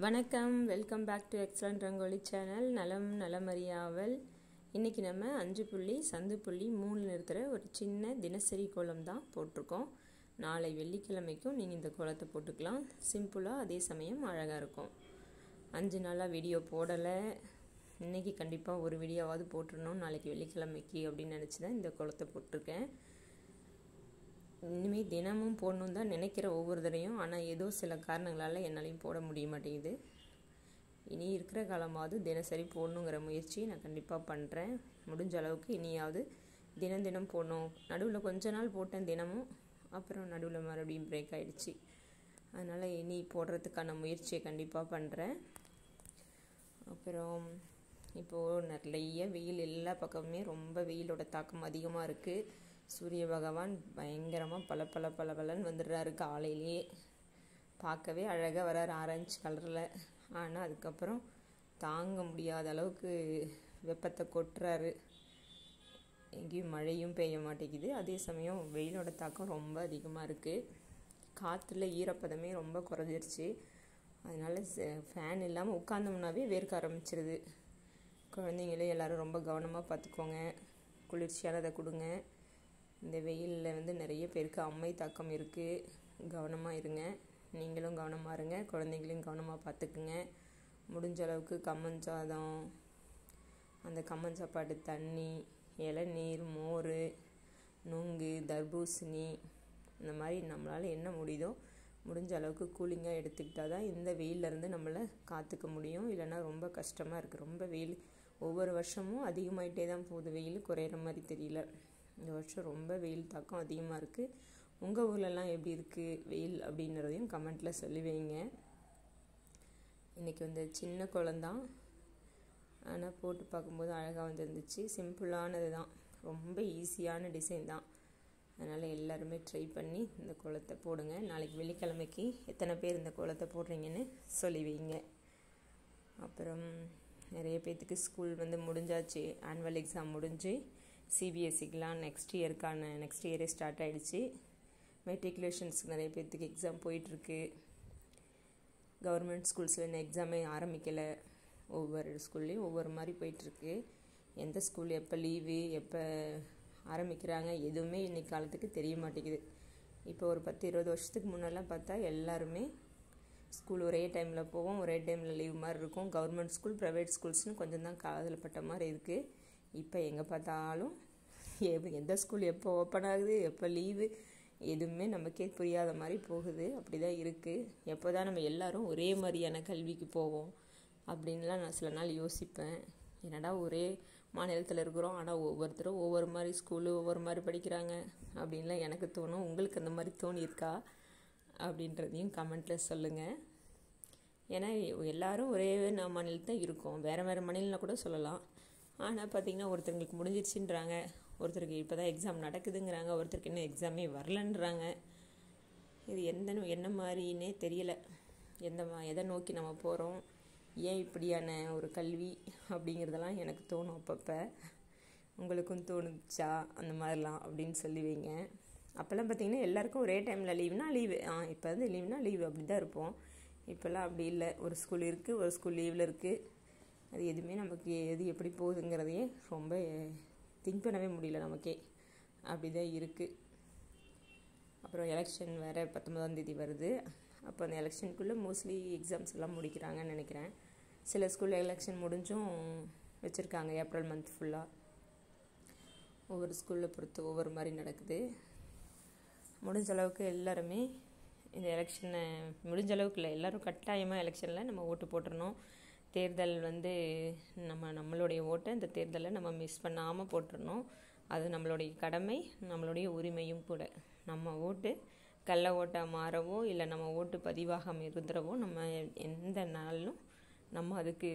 வணக்கம், welcome back to excellent rangoli channel. நலம் நலமறியாவல். இன்றைக்கி நம்ம 5 புள்ளி சந்து புள்ளி 3 நிறுத்துகிற ஒரு சின்ன தினசரி கோலம் தான் போட்டிருக்கோம். நாளை வெள்ளிக்கிழமைக்கும் நீங்கள் இந்த கோலத்தை போட்டுக்கலாம். சிம்பிளாக, அதே சமயம் அழகாக இருக்கும். 5 நாளாக வீடியோ போடலை. இன்றைக்கி கண்டிப்பாக ஒரு வீடியோவாவது போட்டுடணும் நாளைக்கு வெள்ளிக்கிழமைக்கு அப்படின்னு நினச்சி தான் இந்த கோலத்தை போட்டிருக்கேன். இனிமேல் தினமும் போடணும் தான் நினைக்கிற ஒவ்வொரு தடையும். ஆனால் ஏதோ சில காரணங்களால் என்னாலையும் போட முடிய மாட்டேங்குது. இனி இருக்கிற காலமாவது தினசரி போடணுங்கிற முயற்சி நான் கண்டிப்பாக பண்ணுறேன். முடிஞ்ச அளவுக்கு இனியாவது தினம் போடணும். நடுவில் கொஞ்ச நாள் போட்டேன் தினமும், அப்புறம் நடுவில் மறுபடியும் பிரேக் ஆகிடுச்சு. அதனால் இனி போடுறதுக்கான முயற்சியை கண்டிப்பாக பண்ணுறேன். அப்புறம் இப்போது நிறைய வெயில், எல்லா பக்கமுமே ரொம்ப வெயிலோட தாக்கம் அதிகமாக இருக்குது. சூரிய பகவான் பயங்கரமாக பளபளன்னு வந்துடுறாரு. காலையிலேயே பார்க்கவே அழகாக வராரு, ஆரஞ்சு கலரில். ஆனால் அதுக்கப்புறம் தாங்க முடியாத அளவுக்கு வெப்பத்தை கொட்டுறாரு. எங்கேயும் மழையும் பெய்ய மாட்டேங்குது. அதே சமயம் வெயிலோட தாக்கம் ரொம்ப அதிகமாக இருக்குது. காற்றுல ஈரப்பதமே ரொம்ப குறைஞ்சிருச்சு. அதனால் ஃபேன் இல்லாமல் உட்காந்தோம்னாவே வேர்க்க ஆரம்பிச்சிருது. குழந்தைங்களே எல்லோரும் ரொம்ப கவனமாக பார்த்துக்கோங்க, குளிர்ச்சியானதை கொடுங்க. இந்த வெயிலில் நிறைய பேருக்கு அம்மை தாக்கம் இருக்குது. கவனமாக இருங்க. நீங்களும் கவனமாக இருங்க, குழந்தைங்களையும் கவனமாக பார்த்துக்குங்க. முடிஞ்ச அளவுக்கு கம்மஞ்சாதம், அந்த கம்மஞ்சாப்பாடு தண்ணி, இளநீர், மோர், நுங்கு, தர்பூசணி, இந்த மாதிரி நம்மளால் என்ன முடியுதோ முடிஞ்ச அளவுக்கு கூலிங்காக எடுத்துக்கிட்டால் தான் இந்த வெயிலேருந்து நம்மளை காத்துக்க முடியும். இல்லைன்னா ரொம்ப கஷ்டமாக இருக்குது. ரொம்ப வெயில் ஒவ்வொரு வருஷமும் அதிகமாகிட்டே தான் போகுது. வெயில் குறையிற மாதிரி தெரியல. இந்த வருஷம் ரொம்ப வெயில் தாக்கம் அதிகமாக இருக்குது. உங்கள் ஊர்லெலாம் எப்படி இருக்குது வெயில் அப்படின்றதையும் கமெண்ட்டில் சொல்லி வைங்க. இன்றைக்கி சின்ன குழந்தான், ஆனால் போட்டு பார்க்கும்போது அழகாக வந்துருந்துச்சு. சிம்பிளானது தான், ரொம்ப ஈஸியான டிசைன் தான். அதனால் எல்லாருமே ட்ரை பண்ணி இந்த கோலத்தை போடுங்க. நாளைக்கு வெள்ளிக்கிழமைக்கு எத்தனை பேர் இந்த கோலத்தை போடுறீங்கன்னு சொல்லி வைங்க. அப்புறம் நிறைய பேர்த்துக்கு ஸ்கூல் முடிஞ்சாச்சு. ஆனுவல் எக்ஸாம் முடிஞ்சு சிபிஎஸ்சிக்கெலாம் நெக்ஸ்ட் இயரே ஸ்டார்ட் ஆகிடுச்சு. மெட்ரிகுலேஷன்ஸுக்கு நிறைய பேர்த்துக்கு எக்ஸாம் போயிட்டுருக்கு. கவர்மெண்ட் ஸ்கூல்ஸில் இன்னும் எக்ஸாமே ஆரம்பிக்கலை. ஒவ்வொரு ஸ்கூல்லேயும் ஒவ்வொரு மாதிரி போயிட்டுருக்கு. எந்த ஸ்கூல் எப்போ லீவு, எப்போ ஆரம்பிக்கிறாங்க எதுவுமே இன்றைக்கி காலத்துக்கு தெரிய மாட்டேங்குது. இப்போ ஒரு 10-20 வருஷத்துக்கு முன்னெல்லாம் பார்த்தா எல்லாருமே ஸ்கூல் ஒரே டைமில் போவோம், ஒரே டைமில் லீவ் மாதிரி இருக்கும். கவர்மெண்ட் ஸ்கூல், ப்ரைவேட் ஸ்கூல்ஸ்னு கொஞ்சம் தான் காதில் பட்ட மாதிரி இருக்குது. இப்போ எங்கே பார்த்தாலும் எந்த ஸ்கூல் எப்போ ஓப்பன் ஆகுது, எப்போ லீவு, எதுவுமே நமக்கே புரியாத மாதிரி போகுது. அப்படி தான் இருக்குது. எப்போ தான் நம்ம எல்லோரும் ஒரே மாதிரியான கல்விக்கு போவோம் அப்படின்லாம் நான் சில நாள் யோசிப்பேன். என்னடா ஒரே மாநிலத்தில் இருக்கிறோம், ஆனால் ஒவ்வொருத்தரும் ஒவ்வொரு மாதிரி ஸ்கூலு, ஒவ்வொரு மாதிரி படிக்கிறாங்க அப்படின்லாம் எனக்கு தோணும். உங்களுக்கு அந்த மாதிரி தோணியிருக்கா அப்படின்றதையும் கமெண்ட்டில் சொல்லுங்கள். ஏன்னா எல்லோரும் ஒரே மாநிலத்தில் இருக்கோம். வேறு மாநிலம்னா கூட சொல்லலாம். ஆனால் பார்த்திங்கன்னா ஒருத்தருக்கு முடிஞ்சிருச்சுன்றாங்க, ஒருத்தருக்கு இப்போ தான் எக்ஸாம் நடக்குதுங்கிறாங்க, ஒருத்தருக்கு இன்னும் எக்ஸாமே வரலன்றாங்க. இது என்ன மாதிரின்னே தெரியலை. எதை நோக்கி நம்ம போகிறோம், ஏன் இப்படியான ஒரு கல்வி அப்படிங்கிறதெல்லாம் எனக்கு தோணும் அப்பப்போ. உங்களுக்கும் தோணுச்சா அந்த மாதிரிலாம் அப்படின்னு சொல்லி வைங்க. அப்போல்லாம் பார்த்திங்கன்னா எல்லாேருக்கும் ஒரே டைமில் லீவுனா லீவு, இப்போ லீவுனா லீவு அப்படி தான் இருப்போம். இப்போல்லாம் அப்படி இல்லை. ஒரு ஸ்கூல் இருக்குது, ஒரு ஸ்கூல் லீவில் இருக்குது. அது எதுவுமே நமக்கு எது எப்படி போகுதுங்கிறதையே ரொம்ப திங்க் பண்ணவே முடியல நமக்கே. அப்படி தான் இருக்குது. அப்புறம் எலெக்ஷன் வேறு 19ஆம் தேதி வருது. அப்போ அந்த எலெக்ஷனுக்குள்ளே மோஸ்ட்லி எக்ஸாம்ஸ் எல்லாம் முடிக்கிறாங்கன்னு நினைக்கிறேன். சில ஸ்கூலில் எலெக்ஷன் முடிஞ்சும் வச்சுருக்காங்க ஏப்ரல் மந்த் ஃபுல்லாக. ஒவ்வொரு ஸ்கூலில் பொறுத்து ஒவ்வொரு மாதிரி நடக்குது. முடிஞ்ச அளவுக்கு எல்லாருமே இந்த எலெக்ஷனை, முடிஞ்ச அளவுக்கு இல்லை, எல்லோரும் கட்டாயமாக எலெக்ஷனில் நம்ம ஓட்டு போட்டுடணும். தேர்தல் நம்மளுடைய ஓட்டை இந்த தேர்தலில் நம்ம மிஸ் பண்ணாமல் போட்டுடணும். அது நம்மளுடைய கடமை, நம்மளுடைய உரிமையும் கூட. நம்ம ஓட்டு கள்ள ஓட்டாக மாறவோ இல்லை நம்ம ஓட்டு பதிவாகாமல் இருந்துடவோ நம்ம எந்த நாளும் நம்ம அதுக்கு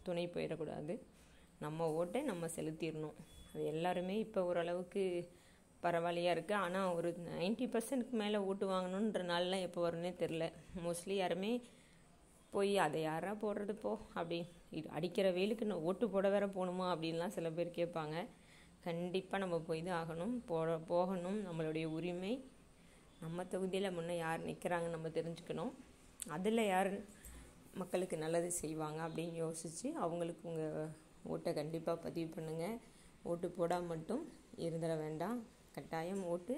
துணை போயிடக்கூடாது. நம்ம ஓட்டை நம்ம செலுத்திடணும். அது எல்லாருமே இப்போ ஓரளவுக்கு பரவாயில்லையாக இருக்குது. ஆனால் ஒரு 90% மேலே ஓட்டு வாங்கணுன்ற நாள்லாம் எப்போ வரும்னே தெரில. மோஸ்ட்லி யாருமே போய் அதை யாரா போடுறது போ அப்படி அடிக்கிற வெயிலுக்கு நான் ஓட்டு போட வேற போகணுமா அப்படின்லாம் சில பேர் கேட்பாங்க. கண்டிப்பாக நம்ம போய் தான் ஆகணும், போகணும். நம்மளுடைய உரிமை. நம்ம தொகுதியில் முன்னே யார் நிற்கிறாங்கன்னு நம்ம தெரிஞ்சுக்கணும். அதில் யார் மக்களுக்கு நல்லது செய்வாங்க அப்படின்னு யோசித்து அவங்களுக்கு உங்கள் ஓட்டை கண்டிப்பாக பதிவு பண்ணுங்கள். ஓட்டு போடாமல் மட்டும் இருந்துட வேண்டாம். கட்டாயம் ஓட்டு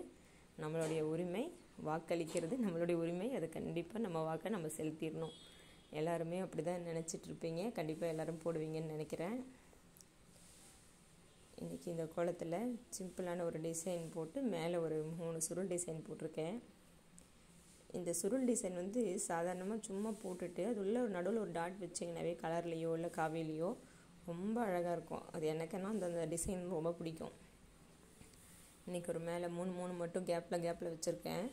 நம்மளுடைய உரிமை, வாக்களிக்கிறது நம்மளுடைய உரிமை. அது கண்டிப்பாக நம்ம வாக்கை நம்ம செலுத்திடணும். எல்லாருமே அப்படி தான் நினச்சிட்ருப்பீங்க. கண்டிப்பாக எல்லோரும் போடுவீங்கன்னு நினைக்கிறேன். இன்றைக்கி இந்த கோலத்தில் சிம்பிளான ஒரு டிசைன் போட்டு மேலே ஒரு 3 சுருள் டிசைன் போட்டிருக்கேன். இந்த சுருள் டிசைன் சாதாரணமாக சும்மா போட்டுட்டு அது உள்ள ஒரு நடுவில் ஒரு டாட் வச்சிங்கனாவே கலர்லேயோ இல்லை காவிலையோ ரொம்ப அழகாக இருக்கும். அது எனக்குன்னா அந்த டிசைன் ரொம்ப பிடிக்கும். இன்றைக்கி ஒரு மேலே 3 மட்டும் கேப்பில் வச்சுருக்கேன்.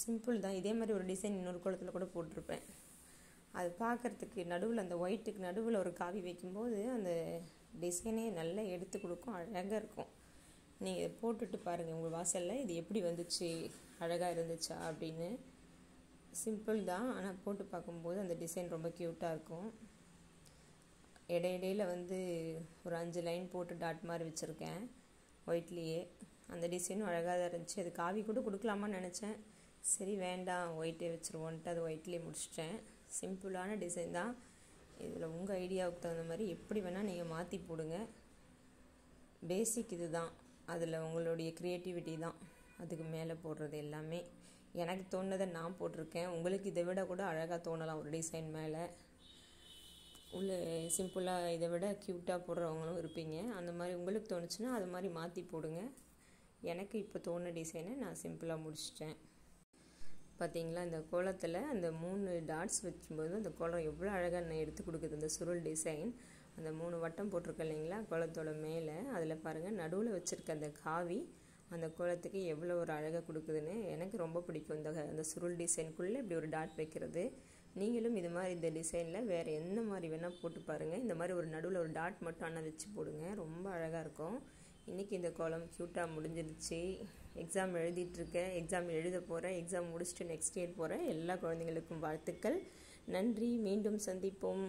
சிம்பிள் தான். இதே மாதிரி ஒரு டிசைன் இன்னொரு கோலத்தில் கூட போட்டிருப்பேன். அது பார்க்குறதுக்கு நடுவில் அந்த ஒயிட்டுக்கு நடுவில் ஒரு காவி வைக்கும்போது அந்த டிசைனே நல்லா எடுத்து கொடுக்கும், அழகாக இருக்கும். நீங்கள் இதை போட்டுட்டு பாருங்கள் உங்கள் வாசலில் இது எப்படி வந்துச்சு, அழகாக இருந்துச்சா அப்படின்னு. சிம்பிள் தான், ஆனால் போட்டு பார்க்கும்போது அந்த டிசைன் ரொம்ப க்யூட்டாக இருக்கும். இடையிடையில் ஒரு 5 லைன் போட்டு டாட் மாதிரி வச்சுருக்கேன் ஒயிட்லேயே. அந்த டிசைனும் அழகாக தான் இருந்துச்சு. அது காவி கூட கொடுக்கலாமான்னு நினச்சேன். சரி வேண்டாம், ஒயிட்டே வச்சுருவோன்ட்டு அது ஒயிட்லேயே முடிச்சிட்டேன். சிம்பிளான டிசைன் தான். இதில் உங்கள் ஐடியாவுக்கு தகுந்த மாதிரி எப்படி வேணால் நீங்கள் மாற்றி போடுங்க. பேசிக் இது தான். அதில் உங்களுடைய க்ரியேட்டிவிட்டி தான் அதுக்கு மேலே போடுறது எல்லாமே. எனக்கு தோணுனதை நான் போட்டிருக்கேன். உங்களுக்கு இதை விட கூட அழகாக தோணலாம் ஒரு டிசைன் மேலே. உள்ள சிம்பிளாக இதை விட க்யூட்டாக போடுறவங்களும் இருப்பீங்க. அந்த மாதிரி உங்களுக்கு தோணுச்சுன்னா அது மாதிரி மாற்றி போடுங்க. எனக்கு இப்போ தோணுன டிசைனை நான் சிம்பிளாக முடிச்சிட்டேன். பார்த்தீங்களா, இந்த கோலத்தில் அந்த 3 டாட்ஸ் வைக்கும்போது அந்த கோலம் எவ்வளோ அழகாக நான் எடுத்து கொடுக்குது. அந்த சுருள் டிசைன் அந்த 3 வட்டம் போட்டிருக்கேன் இல்லைங்களா கோலத்தோட மேலே, அதில் பாருங்கள் நடுவில் வச்சுருக்க அந்த காவி அந்த கோலத்துக்கு எவ்வளோ ஒரு அழகாக கொடுக்குதுன்னு எனக்கு ரொம்ப பிடிக்கும். அந்த சுருள் டிசைனுக்குள்ளே இப்படி ஒரு டாட் வைக்கிறது. நீங்களும் இது மாதிரி இந்த டிசைனில் வேறு என்ன மாதிரி வேணால் போட்டு பாருங்கள். இந்த மாதிரி ஒரு நடுவில் ஒரு டாட் மட்டும் ஆனால் வச்சு போடுங்க, ரொம்ப அழகாக இருக்கும். இன்றைக்கி இந்த கோலம் க்யூட்டாக முடிஞ்சிருச்சு. எக்ஸாம் எழுதிட்டுருக்கேன், எக்ஸாம் எழுத போகிறேன், எக்ஸாம் முடிச்சுட்டு நெக்ஸ்ட் இயர் போகிறேன். எல்லா குழந்தைங்களுக்கும் வாழ்த்துக்கள். நன்றி. மீண்டும் சந்திப்போம்.